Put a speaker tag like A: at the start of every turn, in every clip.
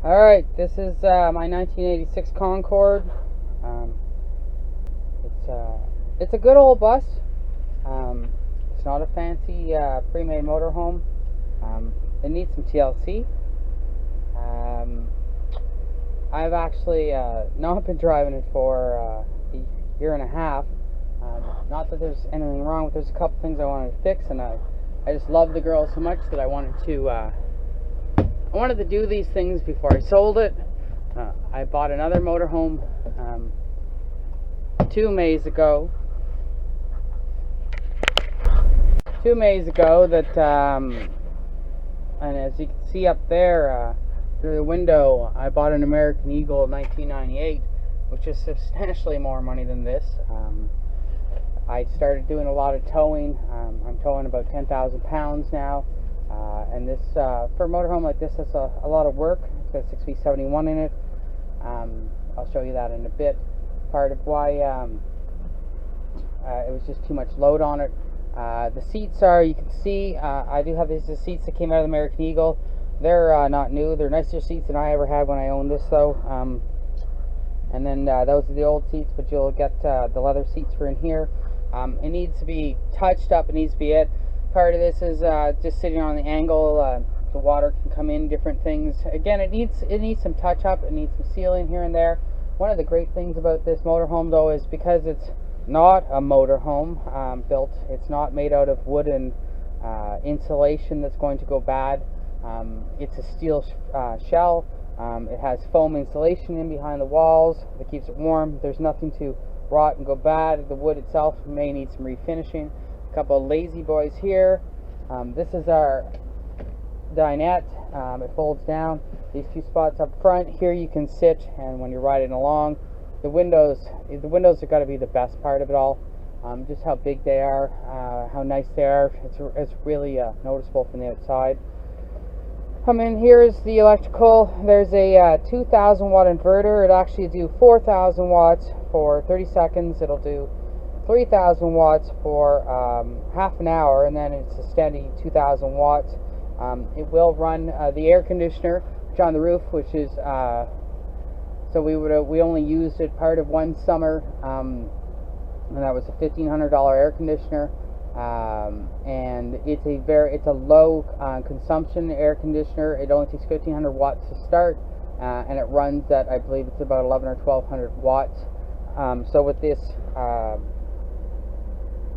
A: Alright, this is my 1986 Concorde. Um, it's a good old bus. It's not a fancy pre-made motorhome. It needs some TLC. I've actually not been driving it for a year and a half. Not that there's anything wrong with it. There's a couple things I wanted to fix, and I just love the girl so much that I wanted to do these things before I sold it. I bought another motorhome 2 Mays ago. 2 Mays ago that, and as you can see up there through the window, I bought an American Eagle 1998, which is substantially more money than this. I started doing a lot of towing. I'm towing about 10,000 pounds now. And this, for a motorhome like this, that's a lot of work. It's got a 6V71 in it. I'll show you that in a bit. Part of why it was just too much load on it. The seats are, you can see, I do have these seats that came out of the American Eagle. They're not new. They're nicer seats than I ever had when I owned this, though. And then those are the old seats, but you'll get the leather seats for in here. It needs to be touched up. It needs to be it. Part of this is just sitting on the angle. The water can come in, different things. Again, it needs some touch up. It needs some sealing here and there. One of the great things about this motorhome, though, is because it's not a motorhome built. It's not made out of wood and insulation that's going to go bad. It's a steel shell. It has foam insulation in behind the walls that keeps it warm. There's nothing to rot and go bad. The wood itself may need some refinishing. A couple of lazy boys here. This is our dinette. It folds down. These 2 spots up front. Here you can sit, and when you're riding along, the windows are got to be the best part of it all. Just how big they are, how nice they are. It's really noticeable from the outside. Come in, here's the electrical. There's a 2,000 watt inverter. It'll actually do 4,000 watts for 30 seconds. It'll do 3,000 watts for half an hour, and then it's a steady 2,000 watts. It will run the air conditioner, which on the roof, which is so we only used it part of one summer, and that was a $1,500 air conditioner. And it's a low consumption air conditioner. It only takes 1,500 watts to start, and it runs at, I believe it's about 1,100 or 1,200 watts. So with this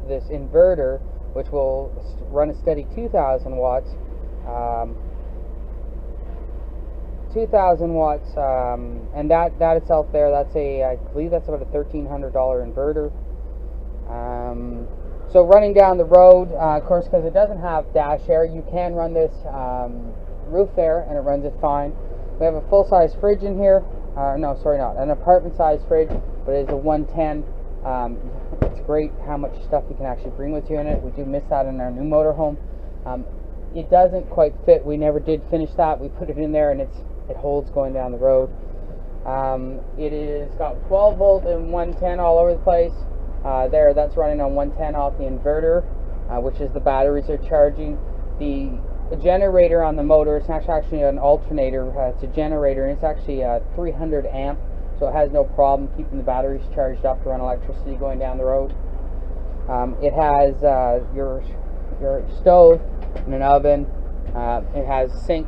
A: this inverter, which will run a steady 2,000 watts, 2,000 watts, and that itself there, I believe that's about a $1,300 inverter. So running down the road, of course, because it doesn't have dash air, you can run this roof air, and it runs it fine. We have a full-size fridge in here. No, sorry, not an apartment-size fridge, but it is a 110. It's great how much stuff you can actually bring with you in it. We do miss that in our new motorhome. It doesn't quite fit. We never did finish that. We put it in there, and it holds going down the road. It is got 12 volt and 110 all over the place. That's running on 110 off the inverter, which is the batteries are charging. The generator on the motor, it's actually an alternator. It's a generator, and it's actually a 300 amp, so it has no problem keeping the batteries charged up to run electricity going down the road. It has your stove and an oven. It has a sink,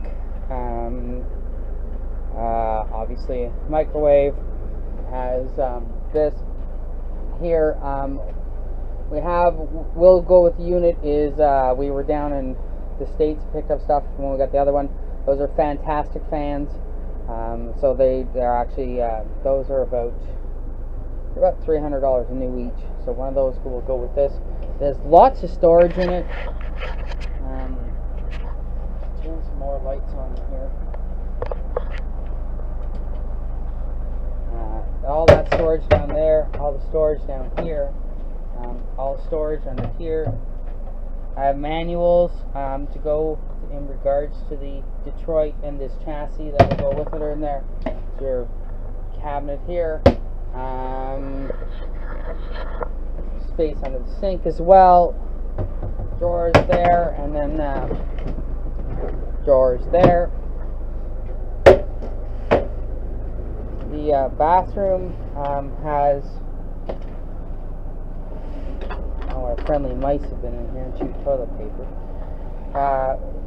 A: obviously a microwave. It has this here. We'll go with the unit is we were down in the States, picked up stuff when we got the other one. Those are fantastic fans. So they're actually those are about $300 a new each. So one of those will go with this. There's lots of storage in it. Turn some more lights on here. All that storage down there, all the storage down here, all the storage under here. I have manuals to go in regards to the Detroit and this chassis that will go with it are in there. There's your cabinet here. Space under the sink as well. Drawers there, and then drawers there. The bathroom has, oh, our friendly mice have been in here and chewed toilet paper.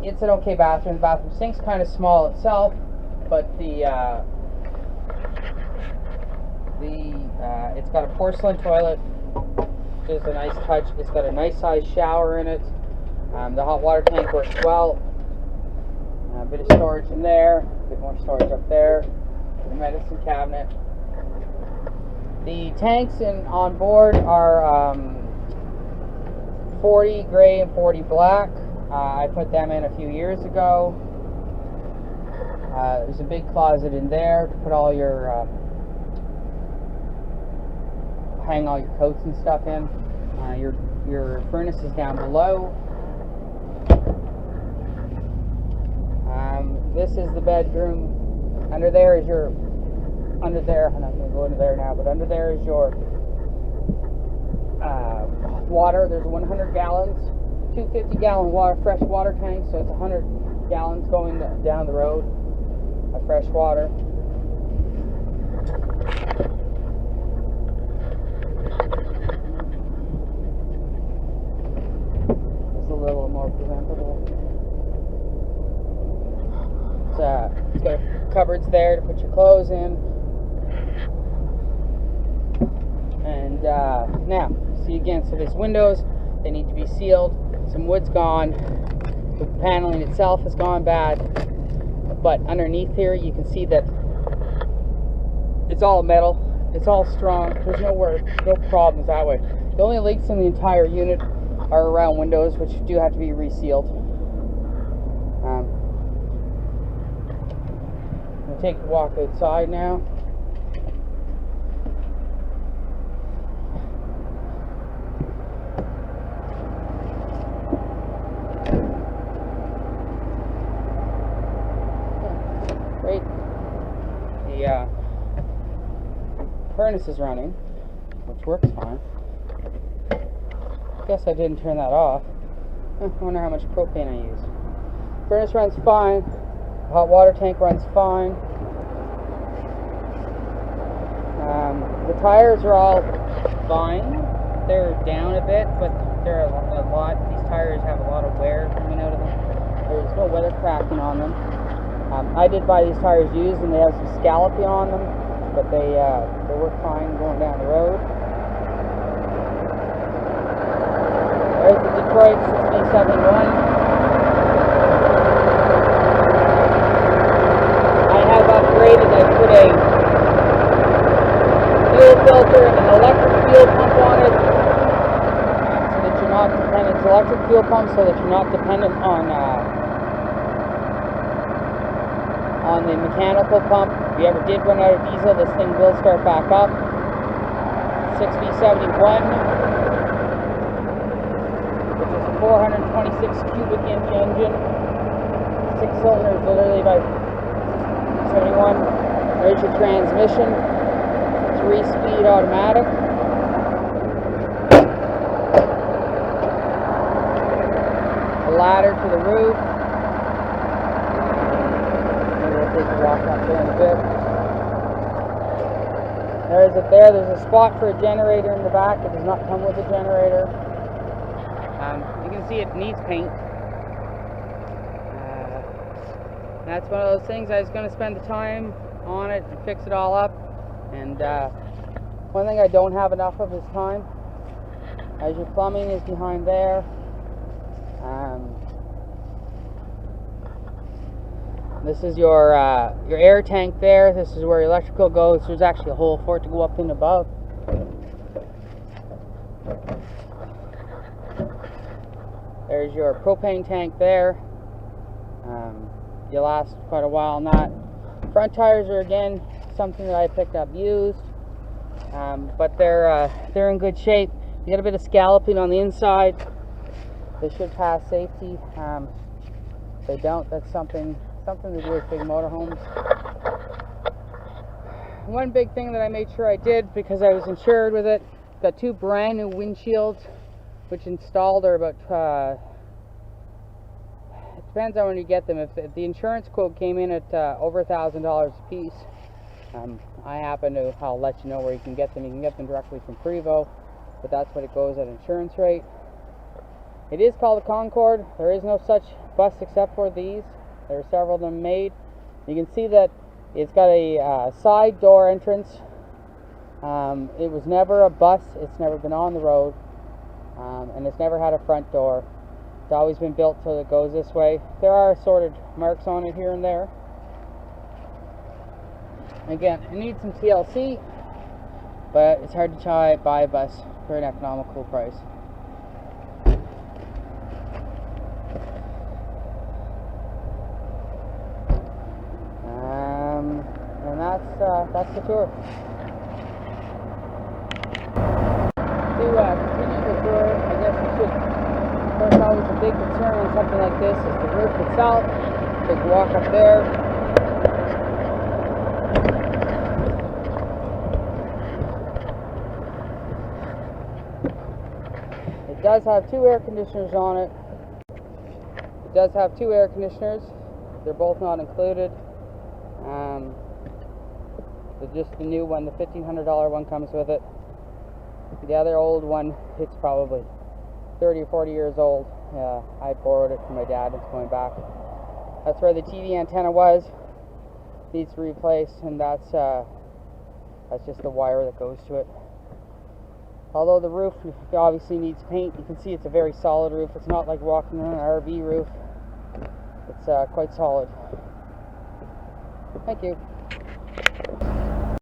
A: It's an okay bathroom. The bathroom sink's kind of small itself, but it's got a porcelain toilet, which is a nice touch. It's got a nice sized shower in it. The hot water tank works well. A bit of storage in there, a bit more storage up there. The medicine cabinet. The tanks on board are 40 gray and 40 black. I put them in a few years ago. There's a big closet in there to put all your hang all your coats and stuff in. Your furnace is down below. This is the bedroom. Under there, I'm not going to go into there now, but under there is your water. There's 100 gallons, 250-gallon fresh water tanks, so it's 100 gallons going down the road of fresh water. It's a little more presentable. It's got cupboards there to put your clothes in. And now, see again, so there's windows, they need to be sealed. Some wood's gone. The paneling itself has gone bad. But underneath here, you can see that it's all metal. It's all strong. There's no problems that way. The only leaks in the entire unit are around windows, which do have to be resealed. Take a walk outside now. Great. The furnace is running, which works fine. Guess I didn't turn that off. I wonder how much propane I used. Furnace runs fine. The hot water tank runs fine. The tires are all fine. They're down a bit, but they're a lot. These tires have a lot of wear coming out of them. There's no weather cracking on them. I did buy these tires used, and they have some scalloping on them, but they work fine going down the road. There's the Detroit 1671. I have upgraded. I put a fuel filter and an electric fuel pump on it, so that you're not dependent. It's electric fuel pump, so that you're not dependent on the mechanical pump. If you ever did run out of diesel, this thing will start back up. 6V71, which is a 426 cubic inch engine. 6 cylinders, literally about 71. There's your transmission. 3-speed automatic. A ladder to the roof. Take a walk up there in a bit. There's it there. There's a spot for a generator in the back. It does not come with a generator. You can see it needs paint. That's one of those things. I was going to spend the time on it and fix it all up. And one thing I don't have enough of is time. As your plumbing is behind there. This is your air tank there. This is where your electrical goes. There's actually a hole for it to go up and above. There's your propane tank there. You'll last quite a while on that. Front tires are again something that I picked up used, but they're in good shape. You got a bit of scalloping on the inside. They should pass safety. If they don't, that's something to do with big motorhomes. One big thing that I made sure I did, because I was insured with it, got 2 brand new windshields, which installed are about, it depends on when you get them. If the insurance quote came in at over $1,000 a piece, I happen to, I'll let you know where you can get them. You can get them directly from Prevo, but that's what it goes at insurance rate. It is called a Concorde. There is no such bus except for these. There are several of them made. You can see that it's got a side door entrance. It was never a bus. It's never been on the road, and it's never had a front door. It's always been built so that it goes this way. There are assorted marks on it here and there. Again, it needs some TLC, but it's hard to buy a bus for an economical price. And that's the tour. To continue the tour, I guess we should. Of course, always a big concern on something like this is the roof itself. Take a walk up there. It does have 2 air conditioners on it. It does have 2 air conditioners. They're both not included. Just the new one, the $1,500 one, comes with it. The other old one, it's probably 30 or 40 years old. I borrowed it from my dad. It's going back. That's where the TV antenna was. Needs to be replaced, and that's just the wire that goes to it. Although the roof obviously needs paint, you can see it's a very solid roof. It's not like walking on an RV roof. It's quite solid. Thank you.